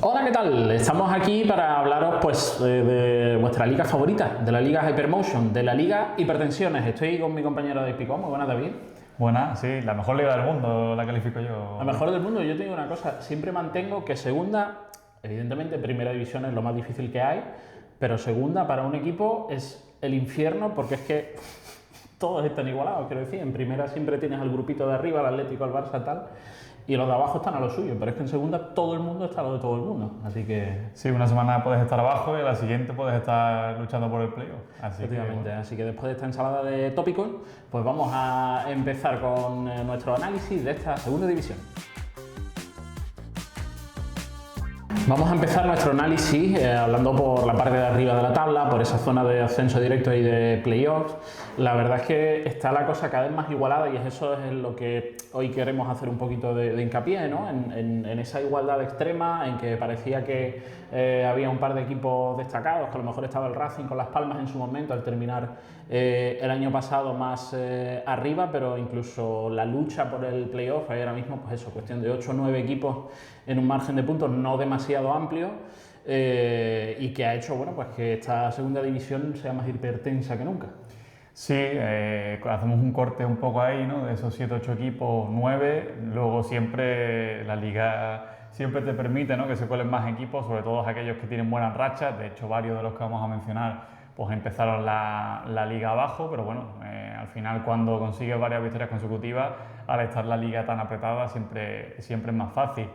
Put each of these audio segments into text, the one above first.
Hola, ¿qué tal? Estamos aquí para hablaros pues de vuestra liga favorita, de la liga Hypermotion, de la liga Hipertensiones. Estoy con mi compañero de Picón. Muy buenas, David. Buena, sí, la mejor liga del mundo la califico yo. La mejor del mundo. Yo te digo una cosa, siempre mantengo que segunda, evidentemente primera división es lo más difícil que hay, pero segunda para un equipo es el infierno porque es que todos están igualados, quiero decir. En primera siempre tienes al grupito de arriba, al Atlético, al Barça, tal, y los de abajo están a lo suyo, pero es que en segunda todo el mundo está a lo de todo el mundo, así que... Sí, una semana puedes estar abajo y la siguiente puedes estar luchando por el playoff. Efectivamente, así que después de esta ensalada de tópicos, pues vamos a empezar con nuestro análisis de esta segunda división. Vamos a empezar nuestro análisis hablando por la parte de arriba de la tabla, por esa zona de ascenso directo y de playoffs. La verdad es que está la cosa cada vez más igualada y eso es lo que hoy queremos hacer un poquito de hincapié, ¿no? En esa igualdad extrema, en que parecía que había un par de equipos destacados, que a lo mejor estaba el Racing con Las Palmas en su momento al terminar el año pasado más arriba, pero incluso la lucha por el playoff ahora mismo, pues eso, cuestión de 8 o 9 equipos en un margen de puntos no demasiado amplio y que ha hecho, bueno, pues que esta segunda división sea más hipertensa que nunca. Sí, hacemos un corte un poco ahí, ¿no? De esos 7-8 equipos, 9, luego siempre la liga siempre te permite, ¿no?, que se cuelen más equipos, sobre todo aquellos que tienen buenas rachas. De hecho, varios de los que vamos a mencionar pues empezaron la liga abajo, pero bueno, al final cuando consigues varias victorias consecutivas, al estar la liga tan apretada, siempre es más fácil.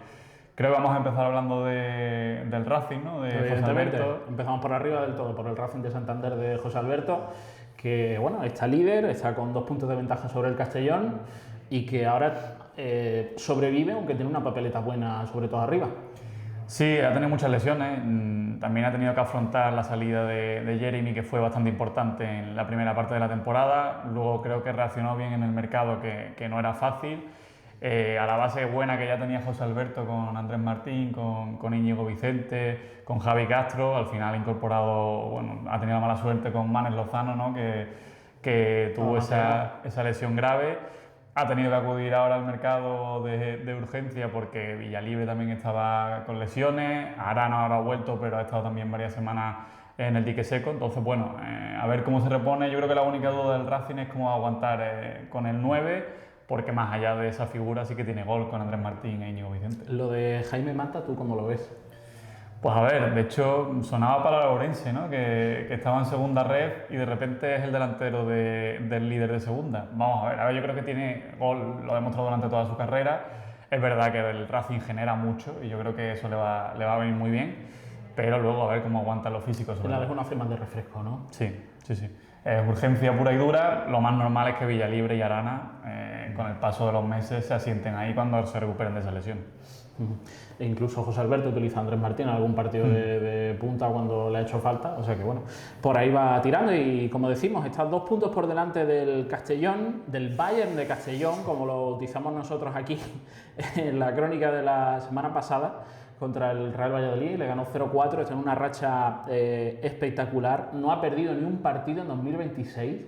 Creo que vamos a empezar hablando del Racing, ¿no?, de José Alberto. Empezamos por arriba del todo, por el Racing de Santander de José Alberto, que bueno, está líder, está con 2 puntos de ventaja sobre el Castellón y que ahora sobrevive, aunque tiene una papeleta buena, sobre todo arriba. Sí, ha tenido muchas lesiones, también ha tenido que afrontar la salida de Jeremy, que fue bastante importante en la primera parte de la temporada. Luego creo que reaccionó bien en el mercado, que no era fácil. A la base buena que ya tenía José Alberto con Andrés Martín, con Íñigo Vicente, con Javi Castro, al final ha incorporado, bueno, ha tenido la mala suerte con Manes Lozano, ¿no?, que tuvo esa lesión grave. Ha tenido que acudir ahora al mercado de urgencia porque Villalibre también estaba con lesiones. Arana ahora ha vuelto, pero ha estado también varias semanas en el dique seco. Entonces, bueno, a ver cómo se repone. Yo creo que la única duda del Racing es cómo aguantar con el 9, porque más allá de esa figura sí que tiene gol con Andrés Martín e Íñigo Vicente. Lo de Jaime Mata, ¿tú cómo lo ves? Pues a ver, de hecho sonaba para Lourense, ¿no?, que estaba en segunda red y de repente es el delantero del líder de segunda. Vamos a ver, yo creo que tiene gol, lo ha demostrado durante toda su carrera. Es verdad que el Racing genera mucho y yo creo que eso le va a venir muy bien, pero luego a ver cómo aguanta los físicos. La dejo una firma de refresco, ¿no? Sí. Es urgencia pura y dura. Lo más normal es que Villalibre y Arana, con el paso de los meses, se asienten ahí cuando se recuperen de esa lesión. E incluso José Alberto utiliza a Andrés Martín en algún partido de punta cuando le ha hecho falta, o sea que bueno, por ahí va tirando y como decimos, está 2 puntos por delante del Castellón, del Bayern de Castellón, como lo utilizamos nosotros aquí en la crónica de la semana pasada, contra el Real Valladolid, le ganó 0-4, está en una racha espectacular, no ha perdido ni un partido en 2026.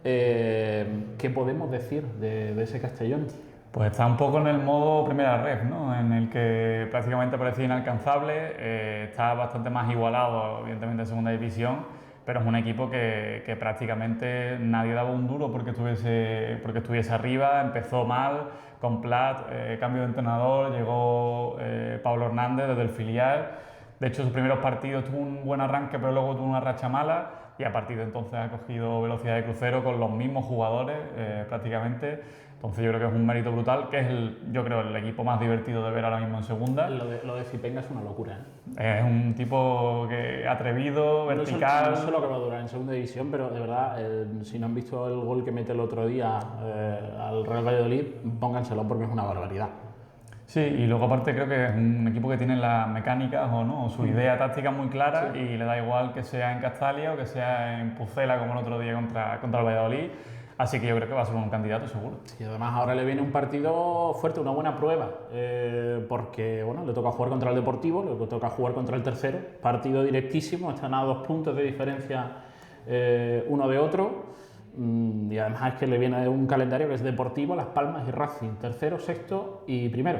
¿Qué podemos decir de ese Castellón? Pues está un poco en el modo primera red, ¿no?, en el que prácticamente parecía inalcanzable. Está bastante más igualado, evidentemente, en segunda división, pero es un equipo que prácticamente nadie daba un duro porque estuviese arriba. Empezó mal con Plat, cambio de entrenador, llegó Pablo Hernández desde el filial. De hecho, sus primeros partidos tuvo un buen arranque, pero luego tuvo una racha mala y a partir de entonces ha cogido velocidad de crucero con los mismos jugadores prácticamente. Entonces yo creo que es un mérito brutal, que es yo creo el equipo más divertido de ver ahora mismo en segunda. Lo de Zipenga es una locura, ¿eh? Es un tipo atrevido, vertical. No sé lo que va a durar en segunda división, pero de verdad, si no han visto el gol que mete el otro día al Real Valladolid, pónganselo porque es una barbaridad. Sí, y luego aparte creo que es un equipo que tiene las mecánicas o su idea táctica muy clara, sí, y le da igual que sea en Castalia o que sea en Pucela como el otro día contra el Valladolid. Así que yo creo que va a ser un candidato seguro. Y además ahora le viene un partido fuerte, una buena prueba, porque bueno, le toca jugar contra el Deportivo, le toca jugar contra el tercero, partido directísimo, están a 2 puntos de diferencia uno de otro. Y además es que le viene un calendario que es Deportivo, Las Palmas y Racing, tercero, sexto y primero.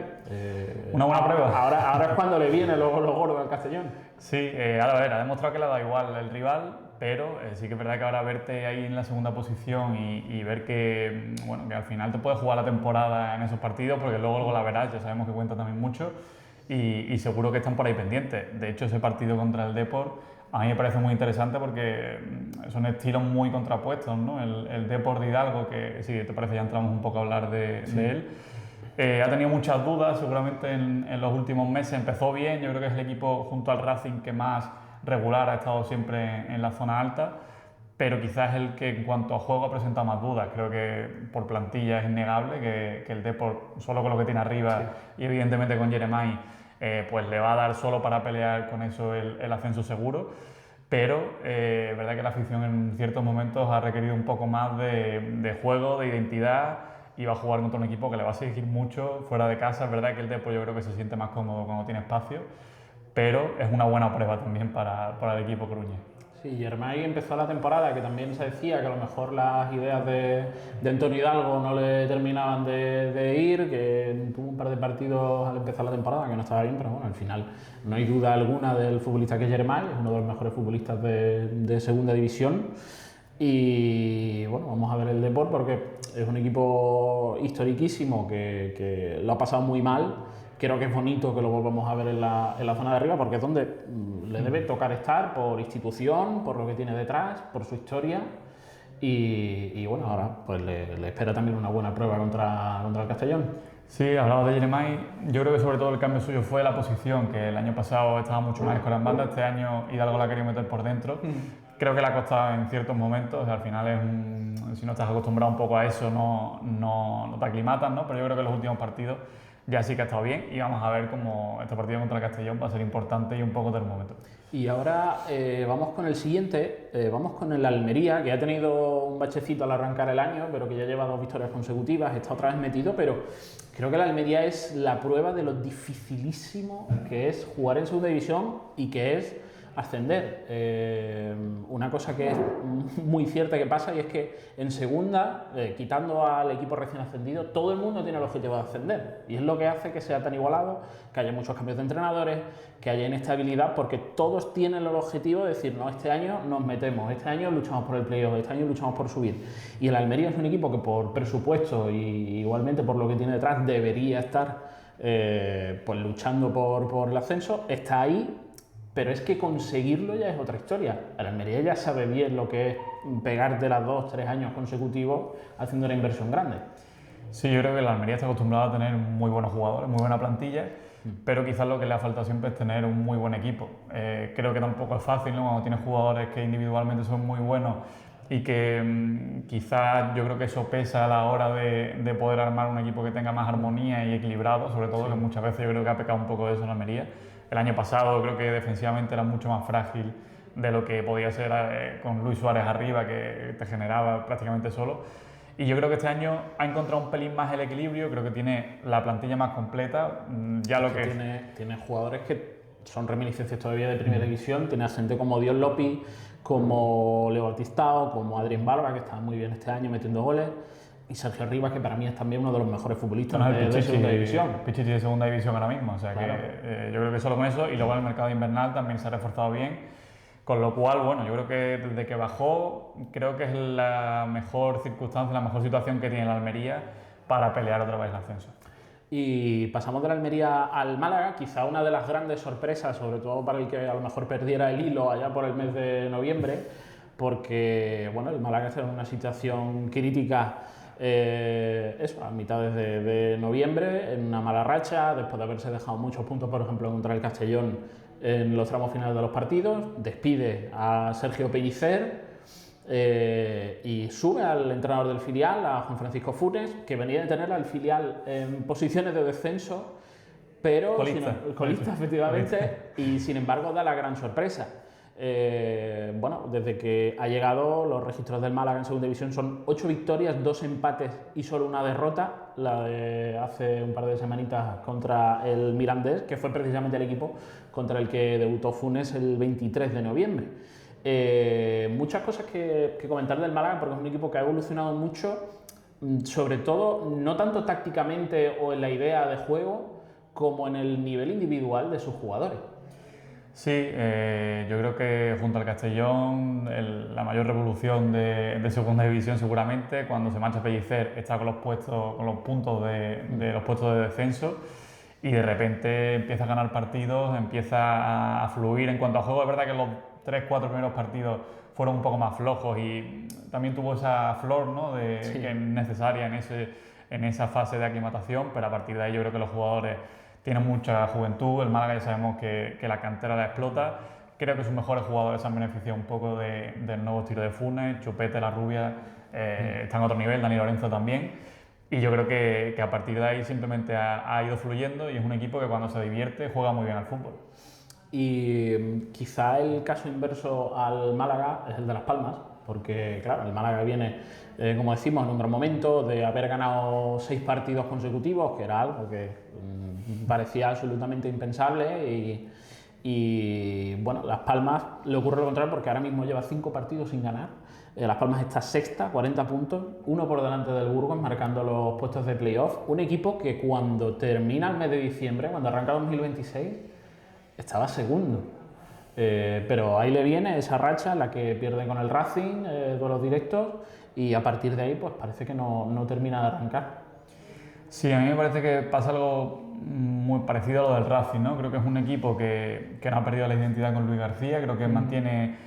Una buena prueba. Ahora es cuando le viene lo gordo al Castellón. Sí, ahora a ver, ha demostrado que le da igual el rival, pero sí que es verdad que ahora verte ahí en la segunda posición y ver que, bueno, que al final te puedes jugar la temporada en esos partidos, porque luego el golaveras ya sabemos que cuenta también mucho y seguro que están por ahí pendientes. De hecho, ese partido contra el Depor a mí me parece muy interesante porque son estilos muy contrapuestos, ¿no? El Depor de Hidalgo, que si te parece ya entramos un poco a hablar de él. Ha tenido muchas dudas seguramente en los últimos meses, empezó bien, yo creo que es el equipo junto al Racing que más regular ha estado siempre en la zona alta, pero quizás es el que en cuanto a juego ha presentado más dudas. Creo que por plantilla es innegable que el Depor, solo con lo que tiene arriba y evidentemente con Jeremai, pues le va a dar solo para pelear con eso el ascenso seguro, pero es verdad que la afición en ciertos momentos ha requerido un poco más de juego, de identidad, y va a jugar contra un equipo que le va a exigir mucho fuera de casa. Es verdad que el Depor yo creo que se siente más cómodo cuando tiene espacio, pero es una buena prueba también para el equipo coruñés. Sí, Germán empezó la temporada que también se decía que a lo mejor las ideas de Antonio Hidalgo no le terminaban de ir, que tuvo un par de partidos al empezar la temporada que no estaba bien, pero bueno, al final no hay duda alguna del futbolista que es Germán, es uno de los mejores futbolistas de segunda división. Y bueno, vamos a ver el Depor porque es un equipo historiquísimo que lo ha pasado muy mal. Creo que es bonito que lo volvamos a ver en la zona de arriba porque es donde le debe tocar estar por institución, por lo que tiene detrás, por su historia. Y bueno, ahora pues le espera también una buena prueba contra el Castellón. Sí, hablamos de Jeremai. Yo creo que sobre todo el cambio suyo fue la posición, que el año pasado estaba mucho más escorambanda, este año Hidalgo la quería meter por dentro. Creo que le ha costado en ciertos momentos, al final si no estás acostumbrado un poco a eso no te aclimatas, ¿no? Pero yo creo que en los últimos partidos ya sí que ha estado bien y vamos a ver cómo este partido contra el Castellón va a ser importante y un poco termómetro. Y ahora vamos con el siguiente, vamos con el Almería, que ha tenido un bachecito al arrancar el año, pero que ya lleva 2 victorias consecutivas, está otra vez metido, pero creo que el Almería es la prueba de lo dificilísimo que es jugar en segunda división y que es ascender. Una cosa que es muy cierta que pasa y es que en segunda, quitando al equipo recién ascendido, todo el mundo tiene el objetivo de ascender y es lo que hace que sea tan igualado, que haya muchos cambios de entrenadores, que haya inestabilidad, porque todos tienen el objetivo de decir, no, este año nos metemos, este año luchamos por el playoff, este año luchamos por subir. Y el Almería es un equipo que por presupuesto y igualmente por lo que tiene detrás debería estar pues luchando por el ascenso, está ahí. Pero es que conseguirlo ya es otra historia. El Almería ya sabe bien lo que es pegarte las 2-3 años consecutivos haciendo una inversión grande. Sí, yo creo que el Almería está acostumbrado a tener muy buenos jugadores, muy buena plantilla, pero quizás lo que le ha faltado siempre es tener un muy buen equipo. Creo que tampoco es fácil, ¿no? Cuando tienes jugadores que individualmente son muy buenos y que quizás yo creo que eso pesa a la hora de poder armar un equipo que tenga más armonía y equilibrado, sobre todo, que muchas veces yo creo que ha pecado un poco de eso en Almería. El año pasado creo que defensivamente era mucho más frágil de lo que podía ser con Luis Suárez arriba, que te generaba prácticamente solo. Y yo creo que este año ha encontrado un pelín más el equilibrio, creo que tiene la plantilla más completa. Ya lo que tiene jugadores que son reminiscencias todavía de primera división, tiene a gente como Dios Lopi, como Leo Batistao, como Adrián Barba, que está muy bien este año metiendo goles, y Sergio Rivas, que para mí es también uno de los mejores futbolistas de segunda división. Pichichi de segunda división ahora mismo, o sea claro. Que yo creo que solo con eso, y luego el mercado invernal también se ha reforzado bien. Con lo cual, bueno, yo creo que desde que bajó, creo que es la mejor circunstancia, la mejor situación que tiene la Almería para pelear otra vez el ascenso. Y pasamos de la Almería al Málaga, quizá una de las grandes sorpresas, sobre todo para el que a lo mejor perdiera el hilo allá por el mes de noviembre, porque bueno, el Málaga está en una situación crítica a mitades de noviembre, en una mala racha, después de haberse dejado muchos puntos, por ejemplo, contra el Castellón en los tramos finales de los partidos, despide a Sergio Pellicer y sube al entrenador del filial, a Juan Francisco Funes, que venía de tener al filial en posiciones de descenso, pero colista efectivamente, y sin embargo da la gran sorpresa. Bueno, desde que ha llegado, los registros del Málaga en segunda división son 8 victorias, 2 empates y solo una derrota, la de hace un par de semanitas contra el Mirandés, que fue precisamente el equipo contra el que debutó Funes el 23 de noviembre. Muchas cosas que comentar del Málaga, porque es un equipo que ha evolucionado mucho, sobre todo no tanto tácticamente o en la idea de juego, como en el nivel individual de sus jugadores. Sí, yo creo que junto al Castellón la mayor revolución de segunda división seguramente, cuando se marcha Pellicer, está con los puntos de los puestos de descenso y de repente empieza a ganar partidos, empieza a fluir en cuanto a juego. Es verdad que los 3-4 primeros partidos fueron un poco más flojos y también tuvo esa flor, ¿no? que es necesaria en esa fase de aclimatación, pero a partir de ahí yo creo que los jugadores tienen mucha juventud. El Málaga ya sabemos que la cantera la explota. Creo que sus mejores jugadores se han beneficiado un poco del nuevo estilo de Funes. Chupete, La Rubia están a otro nivel, Dani Lorenzo también. Y yo creo que a partir de ahí simplemente ha ido fluyendo y es un equipo que cuando se divierte juega muy bien al fútbol. Y quizá el caso inverso al Málaga es el de Las Palmas, porque claro, el Málaga viene, como decimos, en un gran momento de haber ganado 6 partidos consecutivos, que era algo que parecía absolutamente impensable, y bueno, Las Palmas le ocurre lo contrario porque ahora mismo lleva 5 partidos sin ganar. Las Palmas está sexta, 40 puntos, uno por delante del Burgos, marcando los puestos de playoff. Un equipo que cuando termina el mes de diciembre, cuando arranca 2026, estaba segundo. Pero ahí le viene esa racha en la que pierde con el Racing, duelos directos, y a partir de ahí pues parece que no termina de arrancar. Sí, a mí me parece que pasa algo muy parecido a lo del Racing, ¿no? Creo que es un equipo que no ha perdido la identidad con Luis García, creo que mantiene,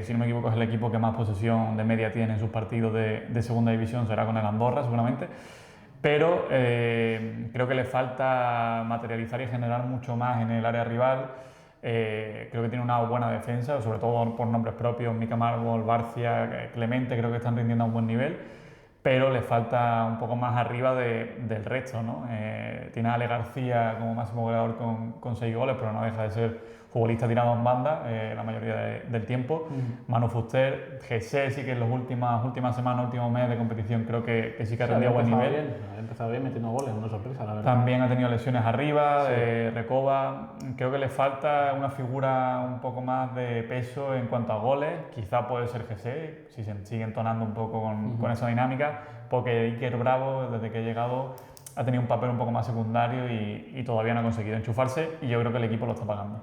si no me equivoco, es el equipo que más posesión de media tiene en sus partidos de segunda división, será con el Andorra seguramente, pero creo que le falta materializar y generar mucho más en el área rival. Creo que tiene una buena defensa, sobre todo por nombres propios, Mica Mármol, Barcia, Clemente, creo que están rindiendo a un buen nivel, pero le falta un poco más arriba del resto, ¿no? Tiene a Ale García como máximo goleador con 6 goles, pero no deja de ser futbolista tirado en banda la mayoría del tiempo. Manu Fuster, Jesse sí que en las últimas semanas, últimos meses de competición creo que sí que ha rendido a buen nivel. Ha empezado bien metiendo goles, una sorpresa, la verdad. También ha tenido lesiones arriba, Recoba. Creo que le falta una figura un poco más de peso en cuanto a goles. Quizá puede ser Jesse, si se sigue entonando un poco con esa dinámica, porque Iker Bravo, desde que ha llegado, ha tenido un papel un poco más secundario y todavía no ha conseguido enchufarse, y yo creo que el equipo lo está pagando.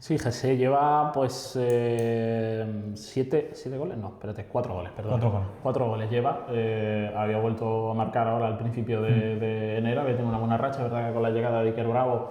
Sí, Jesse lleva pues 7 goles, no, espérate, 4 goles, perdón. 4 goles lleva, había vuelto a marcar ahora al principio de enero, había tenido una buena racha, verdad que con la llegada de Iker Bravo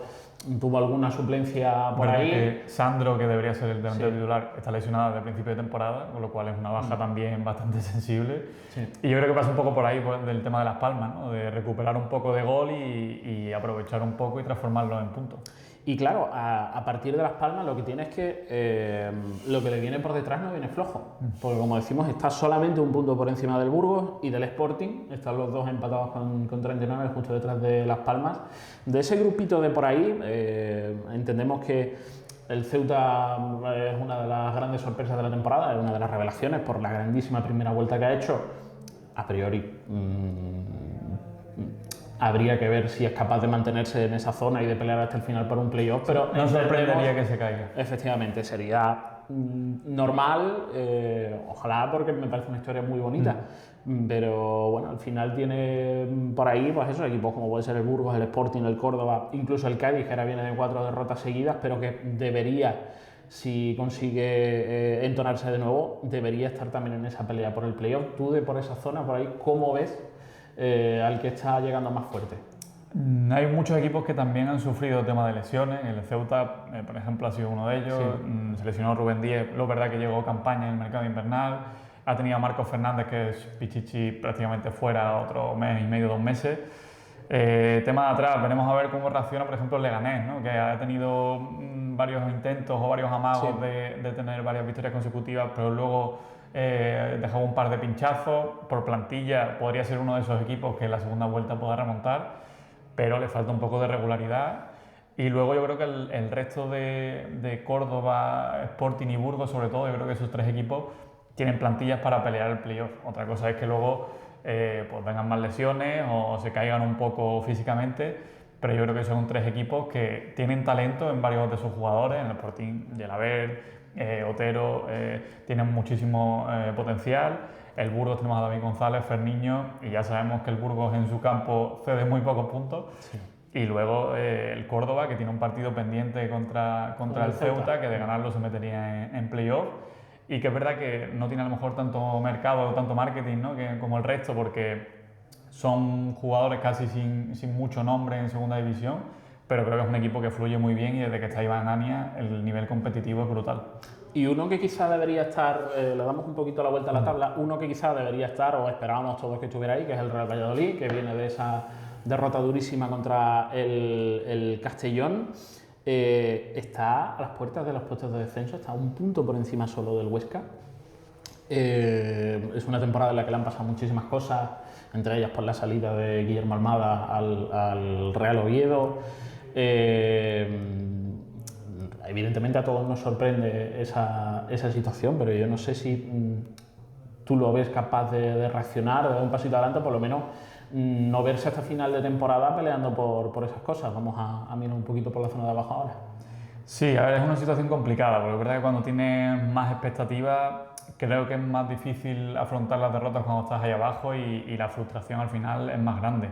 tuvo alguna suplencia por ahí. Que Sandro, que debería ser el delantero titular, está lesionado desde el principio de temporada, con lo cual es una baja también bastante sensible. Sí. Y yo creo que pasa un poco por ahí del tema de Las Palmas, ¿no? De recuperar un poco de gol y aprovechar un poco y transformarlo en puntos. Y claro, a partir de Las Palmas lo que tiene es que lo que le viene por detrás no viene flojo, porque como decimos está solamente un punto por encima del Burgos y del Sporting, están los dos empatados con 39 justo detrás de Las Palmas. De ese grupito de por ahí entendemos que el Ceuta es una de las grandes sorpresas de la temporada, es una de las revelaciones por la grandísima primera vuelta que ha hecho. A priori habría que ver si es capaz de mantenerse en esa zona y de pelear hasta el final por un playoff, pero no sorprendería que se caiga. Efectivamente, sería normal, ojalá, porque me parece una historia muy bonita, pero bueno, al final tiene por ahí pues esos equipos como puede ser el Burgos, el Sporting, el Córdoba, incluso el Cádiz, que ahora viene de 4 derrotas seguidas, pero que debería, si consigue entonarse de nuevo, debería estar también en esa pelea por el playoff. Tú por esa zona, por ahí, ¿cómo ves al que está llegando más fuerte? Hay muchos equipos que también han sufrido temas de lesiones. El Ceuta, por ejemplo, ha sido uno de ellos. Sí. Se lesionó Rubén Díez, lo verdad que llegó campaña en el mercado invernal. Ha tenido a Marcos Fernández, que es Pichichi prácticamente fuera otro mes y medio, 2 meses. Tema de atrás, veremos a ver cómo reacciona, por ejemplo, el Leganés, ¿no? Que ha tenido varios intentos o varios amagos de tener varias victorias consecutivas, pero luego dejaba un par de pinchazos. Por plantilla podría ser uno de esos equipos que en la segunda vuelta pueda remontar, pero le falta un poco de regularidad. Y luego yo creo que el resto de Córdoba, Sporting y Burgos, sobre todo, yo creo que esos 3 equipos tienen plantillas para pelear el playoff. Otra cosa es que luego pues vengan más lesiones o se caigan un poco físicamente, pero yo creo que son tres equipos que tienen talento en varios de sus jugadores, en el Sporting, Gelabert, Otero, tienen muchísimo potencial. El Burgos tenemos a David González, Ferniño, y ya sabemos que el Burgos en su campo cede muy pocos puntos. Sí. Y luego el Córdoba, que tiene un partido pendiente contra el Ceuta, que de ganarlo se metería en playoff. Y que es verdad que no tiene a lo mejor tanto mercado o tanto marketing, ¿no? Como el resto, porque son jugadores casi sin mucho nombre en segunda división, pero creo que es un equipo que fluye muy bien y desde que está Iván Ania el nivel competitivo es brutal. Y uno que quizá debería estar, le damos un poquito la vuelta a la tabla, uno que quizá debería estar, o esperábamos todos que estuviera ahí, que es el Real Valladolid, que viene de esa derrota durísima contra el Castellón, está a las puertas de los puestos de descenso, está un punto por encima solo del Huesca. Es una temporada en la que le han pasado muchísimas cosas, entre ellas por la salida de Guillermo Almada al Real Oviedo. Evidentemente a todos nos sorprende esa situación, pero yo no sé si tú lo ves capaz de reaccionar, de dar un pasito adelante, por lo menos no verse hasta final de temporada peleando por esas cosas. Vamos a mirar un poquito por la zona de abajo ahora. Sí, a ver, es una situación complicada, porque es verdad que cuando tienes más expectativas, creo que es más difícil afrontar las derrotas cuando estás ahí abajo y la frustración al final es más grande.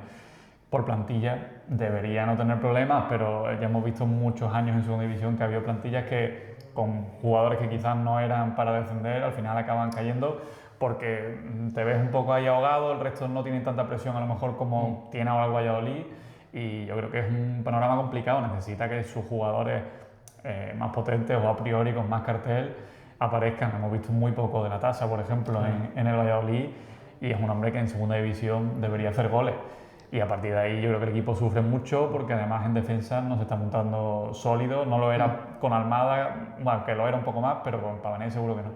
Por plantilla debería no tener problemas, pero ya hemos visto muchos años en segunda división que ha habido plantillas que con jugadores que quizás no eran para descender, al final acaban cayendo porque te ves un poco ahí ahogado, el resto no tiene tanta presión a lo mejor como tiene ahora el Valladolid, y yo creo que es un panorama complicado, necesita que sus jugadores más potentes o a priori con más cartel aparezcan. Hemos visto muy poco de la Tasa, por ejemplo, en el Valladolid, y es un hombre que en segunda división debería hacer goles. Y a partir de ahí yo creo que el equipo sufre mucho porque además en defensa no se está montando sólido, no lo era con Almada, bueno, que lo era un poco más, pero con Pavané seguro que no.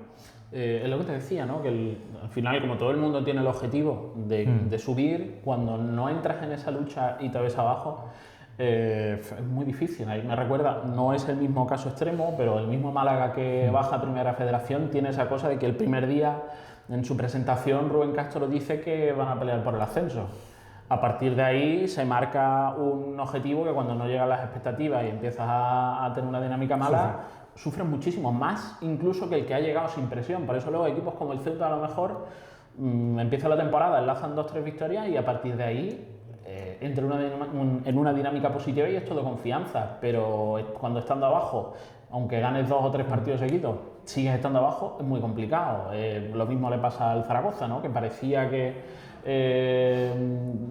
Es lo que te decía, ¿no? Que al final, como todo el mundo tiene el objetivo de subir, cuando no entras en esa lucha y te ves abajo, es muy difícil. Ahí me recuerda, no es el mismo caso extremo, pero el mismo Málaga que baja a Primera Federación tiene esa cosa de que el primer día en su presentación Rubén Castro dice que van a pelear por el ascenso. A partir de ahí se marca un objetivo que cuando no llegan las expectativas y empiezas a tener una dinámica mala, sufres muchísimo, más incluso que el que ha llegado sin presión. Por eso luego equipos como el Ceuta a lo mejor empieza la temporada, enlazan 2-3 victorias y a partir de ahí entra en una dinámica positiva y es todo confianza. Pero cuando estando abajo, aunque ganes 2 o 3 partidos seguidos, sigues estando abajo, es muy complicado. Lo mismo le pasa al Zaragoza, ¿no? Que parecía que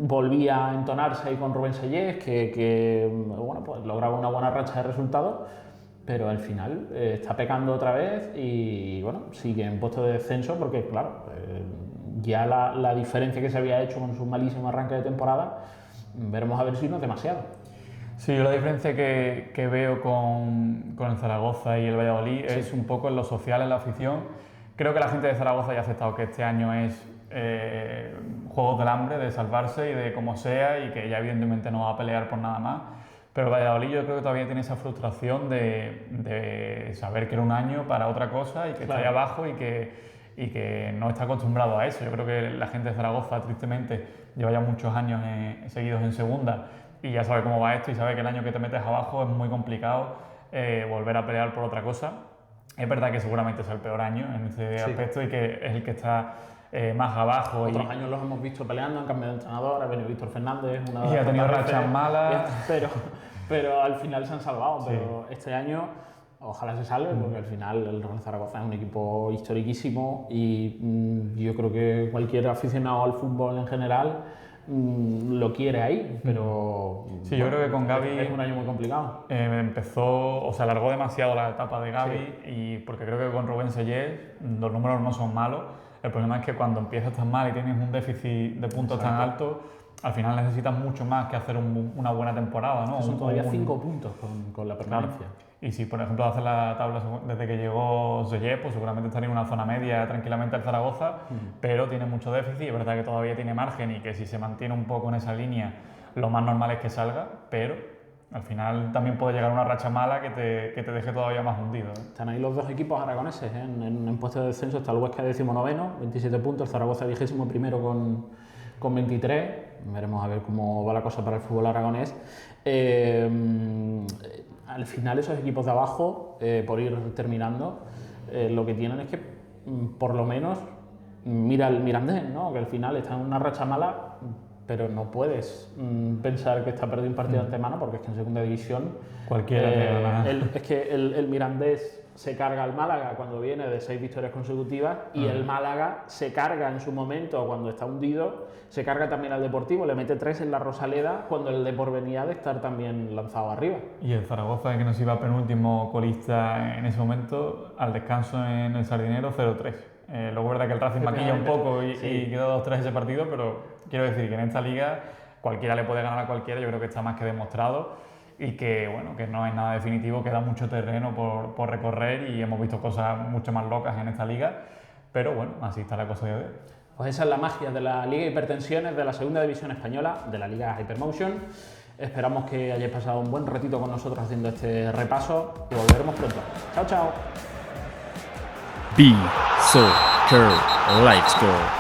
volvía a entonarse ahí con Rubén Sellés, que bueno, pues lograba una buena racha de resultados, pero al final está pecando otra vez y bueno, sigue en puesto de descenso porque claro, ya la diferencia que se había hecho con su malísimo arranque de temporada, veremos a ver si no es demasiado. Sí, yo la diferencia que veo con el Zaragoza y el Valladolid es un poco en lo social, en la afición. Creo que la gente de Zaragoza ya ha aceptado que este año es juegos del hambre, de salvarse y de como sea, y que ya evidentemente no va a pelear por nada más. Pero Valladolid yo creo que todavía tiene esa frustración de saber que era un año para otra cosa y que está ahí abajo y que no está acostumbrado a eso. Yo creo que la gente de Zaragoza, tristemente, lleva ya muchos años seguidos en segunda y ya sabe cómo va esto y sabe que el año que te metes abajo es muy complicado volver a pelear por otra cosa. Es verdad que seguramente es el peor año en este aspecto y que es el que está más abajo. Otros años los hemos visto peleando, han cambiado de entrenador, ha venido Víctor Fernández, y ha tenido rachas malas. Pero al final se han salvado. Pero este año ojalá se salve, porque al final el Real Zaragoza es un equipo historiquísimo y yo creo que cualquier aficionado al fútbol en general lo quiere ahí, pero sí, yo creo que con Gavi es un año muy complicado. Se alargó demasiado la etapa de Gavi y porque creo que con Rubén Sellés los números no son malos. El problema es que cuando empiezas tan mal y tienes un déficit de puntos tan alto, al final necesitas mucho más que hacer una buena temporada, ¿no? Son todavía 5 puntos con la permanencia. Claro. Y si, por ejemplo, haces la tabla desde que llegó Sellés, pues seguramente estaría en una zona media tranquilamente el Zaragoza, pero tiene mucho déficit, es verdad que todavía tiene margen y que si se mantiene un poco en esa línea, lo más normal es que salga, pero al final también puede llegar una racha mala que te deje todavía más hundido. Están ahí los dos equipos aragoneses, en puesto de descenso está el Huesca 19º, 27 puntos, el Zaragoza 21º con 23. veremos a ver cómo va la cosa para el fútbol aragonés. Al final esos equipos de abajo, por ir terminando, lo que tienen es que por lo menos mira el Mirandés, ¿no? Que al final está en una racha mala, pero no puedes pensar que está perdiendo un partido de antemano, porque es que en segunda división cualquiera te gana. es que el Mirandés se carga al Málaga cuando viene de 6 victorias consecutivas y el Málaga se carga en su momento, cuando está hundido, se carga también al Deportivo, le mete 3 en la Rosaleda cuando el Depor venía de estar también lanzado arriba. Y el Zaragoza, que nos iba penúltimo colista en ese momento, al descanso en el Sardinero, 0-3. Luego es verdad que el Racing maquilla un poco y quedó 2-3 ese partido, pero quiero decir que en esta liga cualquiera le puede ganar a cualquiera, yo creo que está más que demostrado. Y que, bueno, que no es nada definitivo, queda mucho terreno por recorrer y hemos visto cosas mucho más locas en esta liga, pero bueno, así está la cosa de hoy. Pues esa es la magia de la Liga Hipertensiones de la Segunda División Española, de la Liga Hypermotion. Esperamos que hayáis pasado un buen ratito con nosotros haciendo este repaso y volveremos pronto. ¡Chao, chao! Be Soccer Live Score.